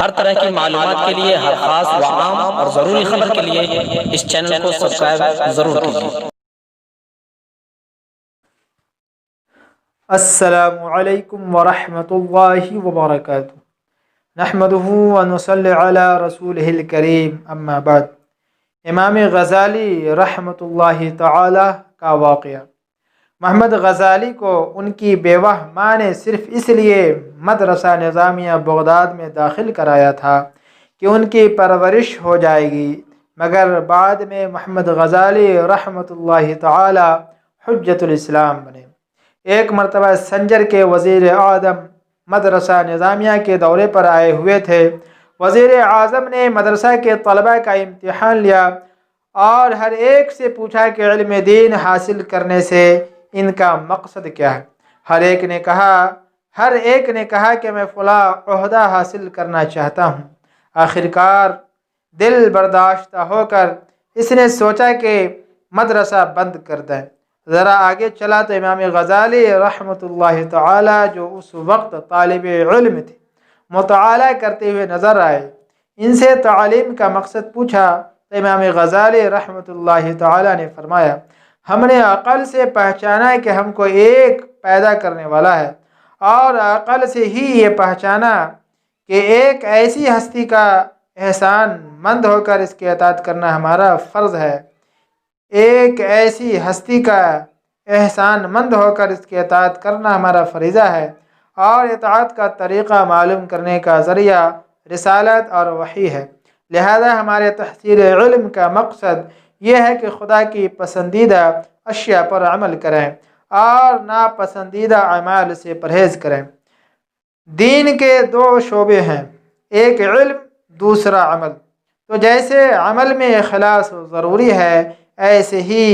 ہر طرح کی معلومات کے لیے، ہر خاص و عام اور ضروری خبر کے لیے اس چینل کو سبسکرائب ضرور کیجیے۔ السلام علیکم ورحمۃ اللہ وبرکاتہ۔ نحمدہ ونصلی علی رسولہ الکریم، اما بعد۔ امام غزالی رحمۃ اللہ تعالی کا واقعہ۔ محمد غزالی کو ان کی بیوہ ماں نے صرف اس لیے مدرسہ نظامیہ بغداد میں داخل کرایا تھا کہ ان کی پرورش ہو جائے گی، مگر بعد میں محمد غزالی رحمۃ اللہ تعالی حجت الاسلام بنے۔ ایک مرتبہ سنجر کے وزیر اعظم مدرسہ نظامیہ کے دورے پر آئے ہوئے تھے۔ وزیر اعظم نے مدرسہ کے طلباء کا امتحان لیا اور ہر ایک سے پوچھا کہ علم دین حاصل کرنے سے ان کا مقصد کیا ہے۔ ہر ایک نے کہا کہ میں فلاں عہدہ حاصل کرنا چاہتا ہوں۔ آخرکار دل برداشتہ ہو کر اس نے سوچا کہ مدرسہ بند کر دیں۔ ذرا آگے چلا تو امام غزالی رحمۃ اللہ تعالی، جو اس وقت طالب علم تھے، مطالعہ کرتے ہوئے نظر آئے۔ ان سے تعلیم کا مقصد پوچھا تو امام غزالی رحمۃ اللہ تعالی نے فرمایا، ہم نے عقل سے پہچانا کہ ہم کو ایک پیدا کرنے والا ہے، اور عقل سے ہی یہ پہچانا کہ ایک ایسی ہستی کا احسان مند ہو کر اس کی اطاعت کرنا ہمارا فرض ہے۔ ایک ایسی ہستی کا احسان مند ہو کر اس کی اطاعت کرنا ہمارا فریضہ ہے، اور اطاعت کا طریقہ معلوم کرنے کا ذریعہ رسالت اور وحی ہے۔ لہذا ہمارے تحصیل علم کا مقصد یہ ہے کہ خدا کی پسندیدہ اشیاء پر عمل کریں اور ناپسندیدہ اعمال سے پرہیز کریں۔ دین کے دو شعبے ہیں، ایک علم، دوسرا عمل۔ تو جیسے عمل میں اخلاص ضروری ہے، ایسے ہی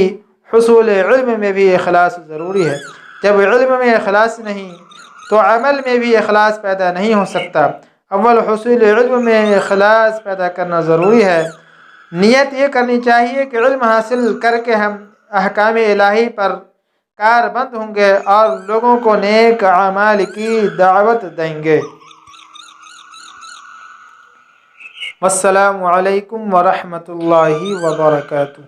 حصول علم میں بھی اخلاص ضروری ہے۔ جب علم میں اخلاص نہیں تو عمل میں بھی اخلاص پیدا نہیں ہو سکتا۔ اول حصول علم میں اخلاص پیدا کرنا ضروری ہے۔ نیت یہ کرنی چاہیے کہ علم حاصل کر کے ہم احکام الہی پر کاربند ہوں گے اور لوگوں کو نیک اعمال کی دعوت دیں گے۔ والسلام علیکم ورحمۃ اللہ وبرکاتہ۔